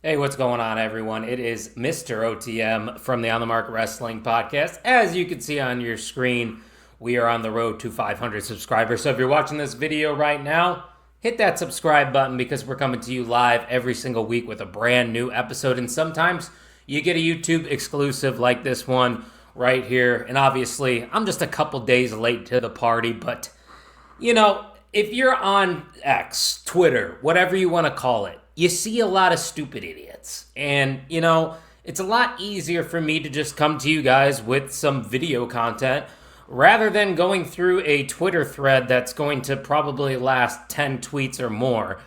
Hey, what's going on, everyone? It is Mr. OTM from the On the Mark Wrestling Podcast. As you can see on your screen, we are on the road to 500 subscribers. So if you're watching this video right now, hit that subscribe button because we're coming to you live every single week with a brand new episode. And sometimes you get a YouTube exclusive like this one right here. And obviously, I'm just a couple days late to the party, but if you're on X, Twitter, whatever you want to call it, you see a lot of stupid idiots. And, it's a lot easier for me to just come to you guys with some video content rather than going through a Twitter thread that's going to probably last 10 tweets or more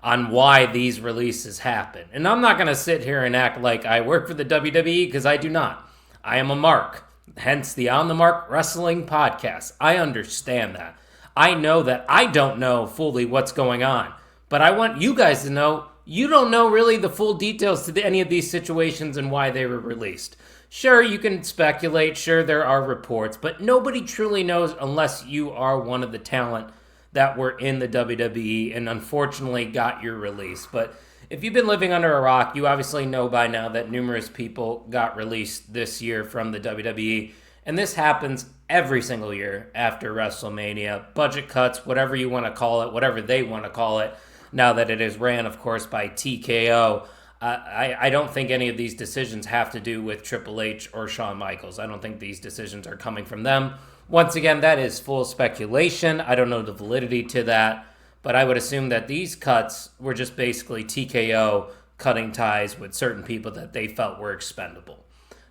on why these releases happen. And I'm not going to sit here and act like I work for the WWE because I do not. I am a mark, hence the On the Mark Wrestling Podcast. I understand that. I know that I don't know fully what's going on, but I want you guys to know you don't know really the full details to any of these situations and why they were released. Sure, you can speculate. Sure, there are reports, but nobody truly knows unless you are one of the talent that were in the WWE and unfortunately got your release. But if you've been living under a rock, you obviously know by now that numerous people got released this year from the WWE. And this happens every single year after WrestleMania. Budget cuts, whatever you want to call it, whatever they want to call it, now that it is ran, of course, by TKO. I don't think any of these decisions have to do with Triple H or Shawn Michaels. I don't think these decisions are coming from them. Once again, that is full speculation. I don't know the validity to that, but I would assume that these cuts were just basically TKO cutting ties with certain people that they felt were expendable.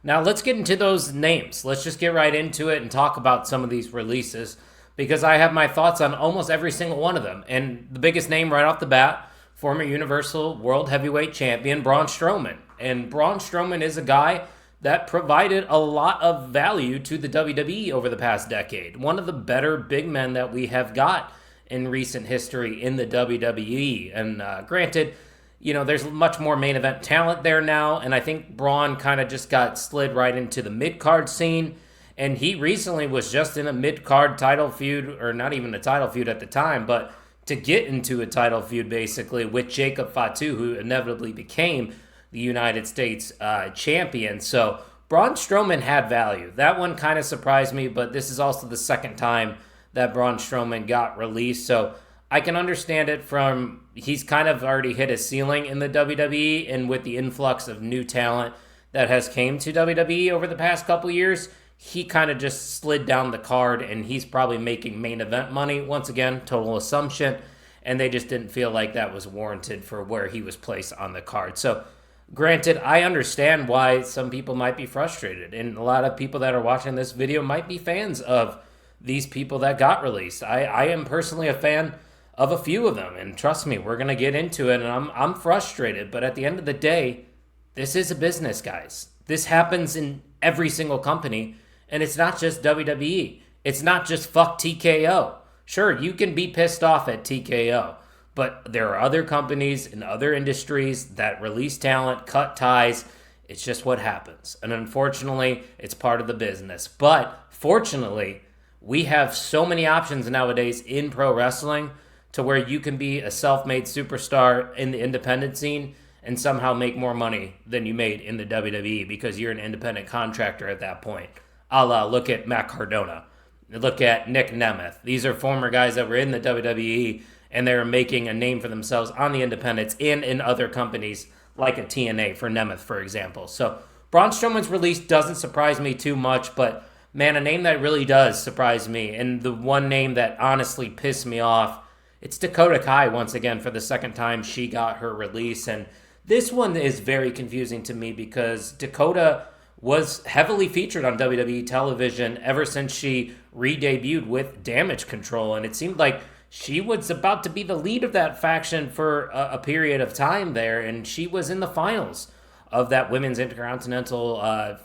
Now, let's get into those names. Let's just get right into it and talk about some of these releases because I have my thoughts on almost every single one of them. And the biggest name right off the bat, former Universal World Heavyweight Champion Braun Strowman. And Braun Strowman is a guy that provided a lot of value to the WWE over the past decade. One of the better big men that we have got in recent history in the WWE. And granted, there's much more main event talent there now, and I think Braun kind of just got slid right into the mid-card scene, and he recently was just in a mid-card title feud, or not even a title feud at the time, but to get into a title feud, basically, with Jacob Fatu, who inevitably became the United States champion. So Braun Strowman had value. That one kind of surprised me, but this is also the second time that Braun Strowman got released, so I can understand it from he's kind of already hit his ceiling in the WWE, and with the influx of new talent that has came to WWE over the past couple years, he kind of just slid down the card, and he's probably making main event money. Once again, total assumption, and they just didn't feel like that was warranted for where he was placed on the card. So, granted, I understand why some people might be frustrated, and a lot of people that are watching this video might be fans of these people that got released. I am personally a fan of a few of them, and trust me, we're going to get into it, and I'm frustrated, but at the end of the day, this is a business, guys. This happens in every single company, and it's not just WWE. It's not just fuck TKO. Sure, you can be pissed off at TKO, but there are other companies in other industries that release talent, cut ties. It's just what happens, and unfortunately, it's part of the business. But fortunately, we have so many options nowadays in pro wrestling to where you can be a self-made superstar in the independent scene and somehow make more money than you made in the WWE because you're an independent contractor at that point. Look at Matt Cardona. Look at Nick Nemeth. These are former guys that were in the WWE and they're making a name for themselves on the independents and in other companies like a TNA for Nemeth, for example. So Braun Strowman's release doesn't surprise me too much, but man, a name that really does surprise me, and the one name that honestly pissed me off, it's Dakota Kai once again for the second time she got her release. And this one is very confusing to me because Dakota was heavily featured on WWE television ever since she re-debuted with Damage Control. And it seemed like she was about to be the lead of that faction for a period of time there. And she was in the finals of that Women's Intercontinental,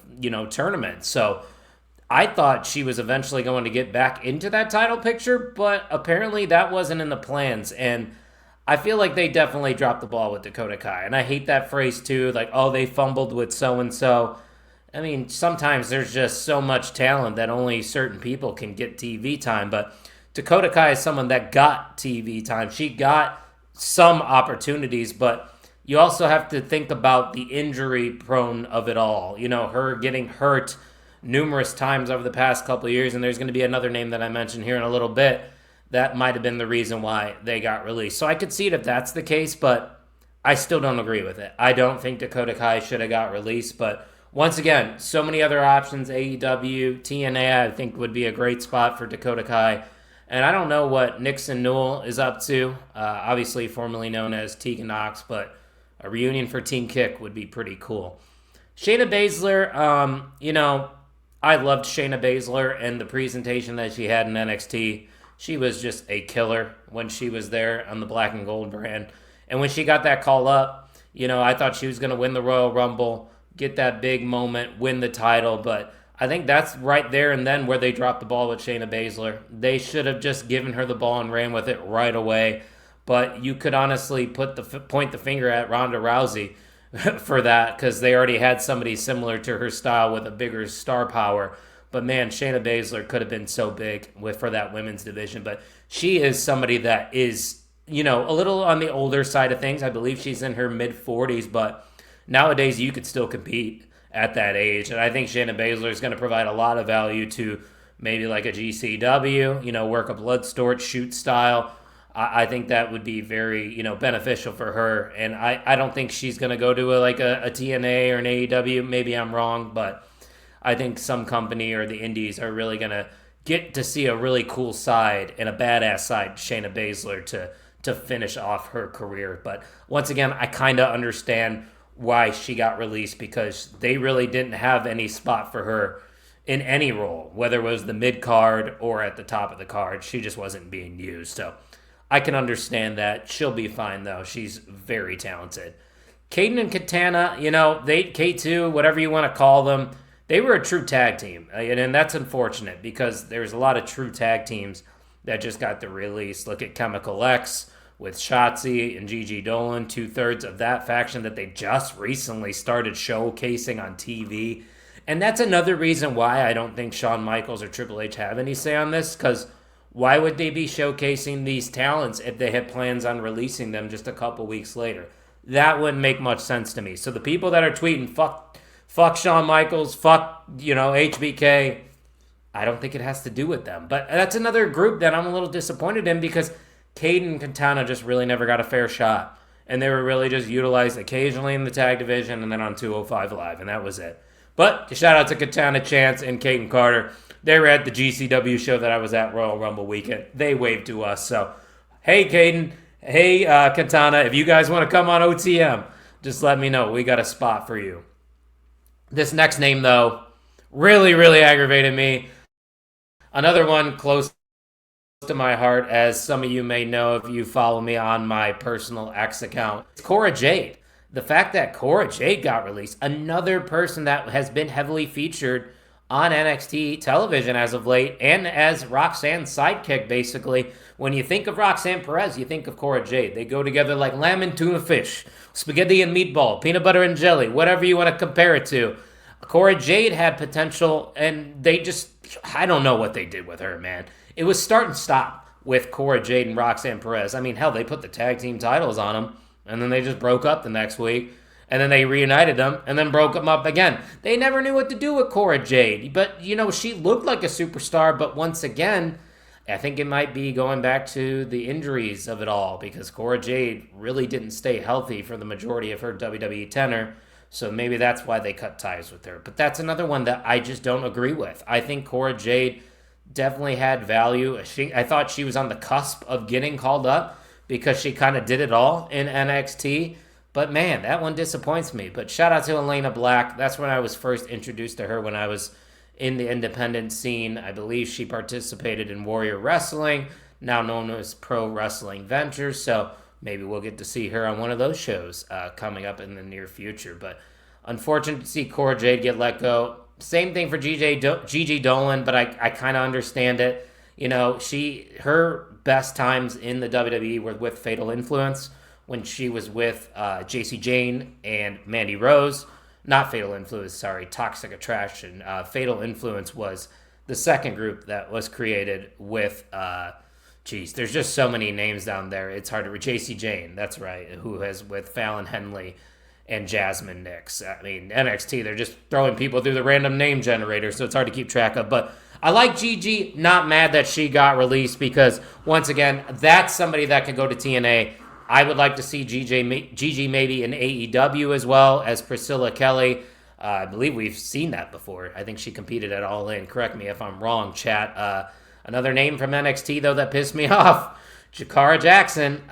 tournament. So I thought she was eventually going to get back into that title picture, but apparently that wasn't in the plans. And I feel like they definitely dropped the ball with Dakota Kai. And I hate that phrase too, like, oh, they fumbled with so-and-so. I mean, sometimes there's just so much talent that only certain people can get TV time. But Dakota Kai is someone that got TV time. She got some opportunities, but you also have to think about the injury prone of it all. Her getting hurt numerous times over the past couple of years, and there's going to be another name that I mentioned here in a little bit that might have been the reason why they got released. So I could see it if that's the case, but I still don't agree with it. I don't think Dakota Kai should have got released, but once again, so many other options. AEW, TNA, I think would be a great spot for Dakota Kai. And I don't know what Nixon Newell is up to, obviously formerly known as Tegan Knox, but a reunion for Team Kick would be pretty cool. Shayna Baszler, I loved Shayna Baszler and the presentation that she had in NXT. She was just a killer when she was there on the Black and Gold brand. And when she got that call up, I thought she was going to win the Royal Rumble, get that big moment, win the title. But I think that's right there and then where they dropped the ball with Shayna Baszler. They should have just given her the ball and ran with it right away. But you could honestly point the finger at Ronda Rousey for that, because they already had somebody similar to her style with a bigger star power. But man, Shayna Baszler could have been so big for that women's division. But she is somebody that is, a little on the older side of things. I believe she's in her mid-40s, but nowadays you could still compete at that age. And I think Shayna Baszler is going to provide a lot of value to maybe like a GCW, work a Bloodsport shoot style. I think that would be very, beneficial for her. And I don't think she's going to go to a TNA or an AEW. Maybe I'm wrong, but I think some company or the indies are really going to get to see a really cool side and a badass side Shayna Baszler to finish off her career. But once again, I kind of understand why she got released, because they really didn't have any spot for her in any role, whether it was the mid-card or at the top of the card. She just wasn't being used. So I can understand that. She'll be fine, though. She's very talented. Kaden and Katana, K2, whatever you want to call them, they were a true tag team. And that's unfortunate, because there's a lot of true tag teams that just got the release. Look at Chemical X with Shotzi and Gigi Dolan, 2/3 of that faction that they just recently started showcasing on TV. And that's another reason why I don't think Shawn Michaels or Triple H have any say on this, because why would they be showcasing these talents if they had plans on releasing them just a couple weeks later? That wouldn't make much sense to me. So the people that are tweeting, fuck Shawn Michaels, fuck, HBK, I don't think it has to do with them. But that's another group that I'm a little disappointed in, because Caden and Katana just really never got a fair shot. And they were really just utilized occasionally in the tag division and then on 205 Live, and that was it. But shout out to Katana Chance and Caden Carter. They were at the GCW show that I was at, Royal Rumble weekend. They waved to us. So, hey, Caden. Hey, Katana. If you guys want to come on OTM, just let me know. We got a spot for you. This next name, though, really, really aggravated me. Another one close to my heart, as some of you may know if you follow me on my personal X account. It's Cora Jade. The fact that Cora Jade got released, another person that has been heavily featured on NXT television as of late, and as Roxanne's sidekick, basically. When you think of Roxanne Perez, you think of Cora Jade. They go together like lamb and tuna fish, spaghetti and meatball, peanut butter and jelly, whatever you want to compare it to. Cora Jade had potential, and they just, I don't know what they did with her, man. It was start and stop with Cora Jade and Roxanne Perez. I mean, hell, they put the tag team titles on them, and then they just broke up the next week. And then they reunited them and then broke them up again. They never knew what to do with Cora Jade. But, she looked like a superstar. But once again, I think it might be going back to the injuries of it all, because Cora Jade really didn't stay healthy for the majority of her WWE tenure. So maybe that's why they cut ties with her. But that's another one that I just don't agree with. I think Cora Jade definitely had value. I thought she was on the cusp of getting called up, because she kind of did it all in NXT. But man, that one disappoints me. But shout out to Elena Black. That's when I was first introduced to her, when I was in the independent scene. I believe she participated in Warrior Wrestling, now known as Pro Wrestling Ventures. So maybe we'll get to see her on one of those shows coming up in the near future. But unfortunate to see Cora Jade get let go. Same thing for Gigi Dolan, but I kind of understand it. Her best times in the WWE were with Fatal Influence, when she was with JC Jane and Mandy Rose. Not Fatal Influence, sorry, Toxic Attraction. Fatal Influence was the second group that was created with Geez, there's just so many names down there. It's hard to read. JC Jane, that's right, who has with Fallon Henley and Jasmine Nix. I mean, NXT, they're just throwing people through the random name generator, so it's hard to keep track of. But I like Gigi. Not mad that she got released because, once again, that's somebody that could go to TNA. I would like to see Gigi maybe in AEW as well as Priscilla Kelly. I believe we've seen that before. I think she competed at All In. Correct me if I'm wrong, chat. Another name from NXT, though, that pissed me off. Jakara Jackson.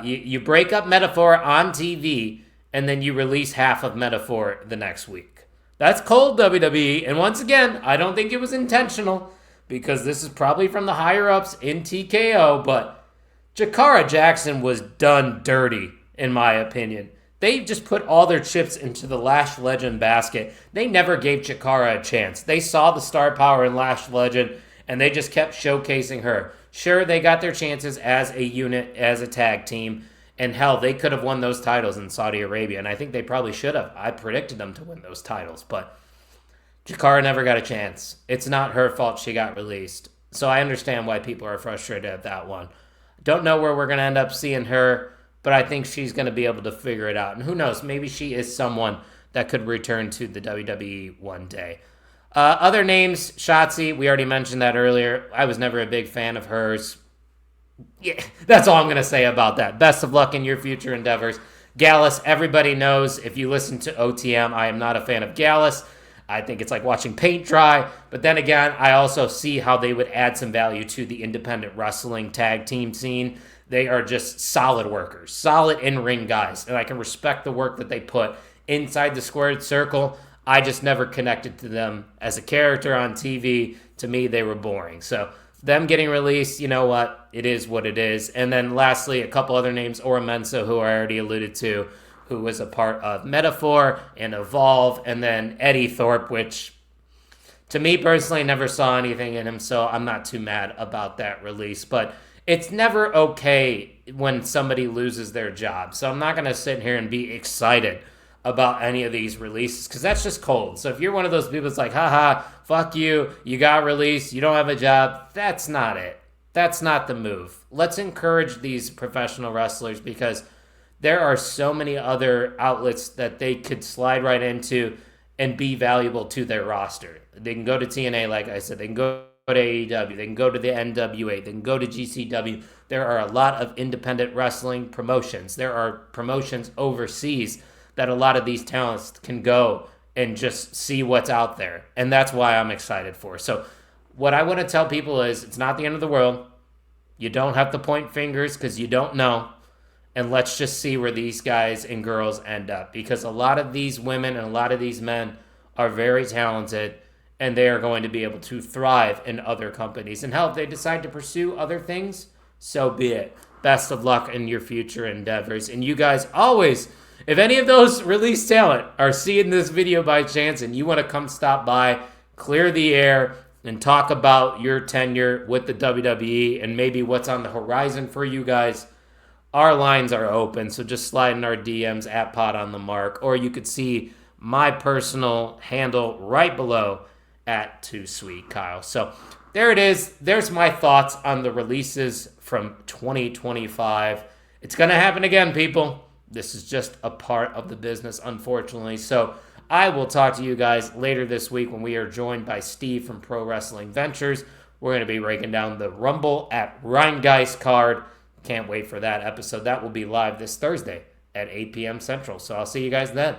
You break up Metaphor on TV, and then you release half of Metaphor the next week. That's cold, WWE. And once again, I don't think it was intentional, because this is probably from the higher-ups in TKO, but Jakara Jackson was done dirty, in my opinion. They just put all their chips into the Lash Legend basket. They never gave Jakara a chance. They saw the star power in Lash Legend, and they just kept showcasing her. Sure, they got their chances as a unit, as a tag team, and hell, they could have won those titles in Saudi Arabia, and I think they probably should have. I predicted them to win those titles, but Jakara never got a chance. It's not her fault she got released. So I understand why people are frustrated at that one. Don't know where we're going to end up seeing her, but I think she's going to be able to figure it out. And who knows, maybe she is someone that could return to the WWE one day. Other names, Shotzi, we already mentioned that earlier. I was never a big fan of hers. Yeah, that's all I'm going to say about that. Best of luck in your future endeavors. Gallus, everybody knows, if you listen to OTM, I am not a fan of Gallus. I think it's like watching paint dry. But then again, I also see how they would add some value to the independent wrestling tag team scene. They are just solid workers, solid in-ring guys. And I can respect the work that they put inside the squared circle. I just never connected to them as a character on TV. To me, they were boring. So them getting released, you know what? It is what it is. And then lastly, a couple other names, Ora Mensa, who I already alluded to, who was a part of Metaphor and Evolve, and then Eddie Thorpe, which to me personally never saw anything in him, so I'm not too mad about that release. But it's never okay when somebody loses their job. So I'm not going to sit here and be excited about any of these releases, because that's just cold. So if you're one of those people that's like, haha, fuck you, you got released, you don't have a job, that's not it. That's not the move. Let's encourage these professional wrestlers, because there are so many other outlets that they could slide right into and be valuable to their roster. They can go to TNA, like I said. They can go to AEW. They can go to the NWA. They can go to GCW. There are a lot of independent wrestling promotions. There are promotions overseas that a lot of these talents can go and just see what's out there. And that's why I'm excited for. So what I want to tell people is, it's not the end of the world. You don't have to point fingers because you don't know. And let's just see where these guys and girls end up. Because a lot of these women and a lot of these men are very talented, and they are going to be able to thrive in other companies. And hell, if they decide to pursue other things, so be it. Best of luck in your future endeavors. And you guys always, if any of those released talent are seeing this video by chance and you want to come stop by, clear the air, and talk about your tenure with the WWE and maybe what's on the horizon for you guys, our lines are open. So just slide in our DMs at Pod on the Mark, or you could see my personal handle right below at Too Sweet Kyle. So there it is. There's my thoughts on the releases from 2025. It's going to happen again, people. This is just a part of the business, unfortunately. So I will talk to you guys later this week when we are joined by Steve from Pro Wrestling Ventures. We're going to be breaking down the Rumble at Rheingeist card. Can't wait for that episode. That will be live this Thursday at 8 p.m. Central. So I'll see you guys then.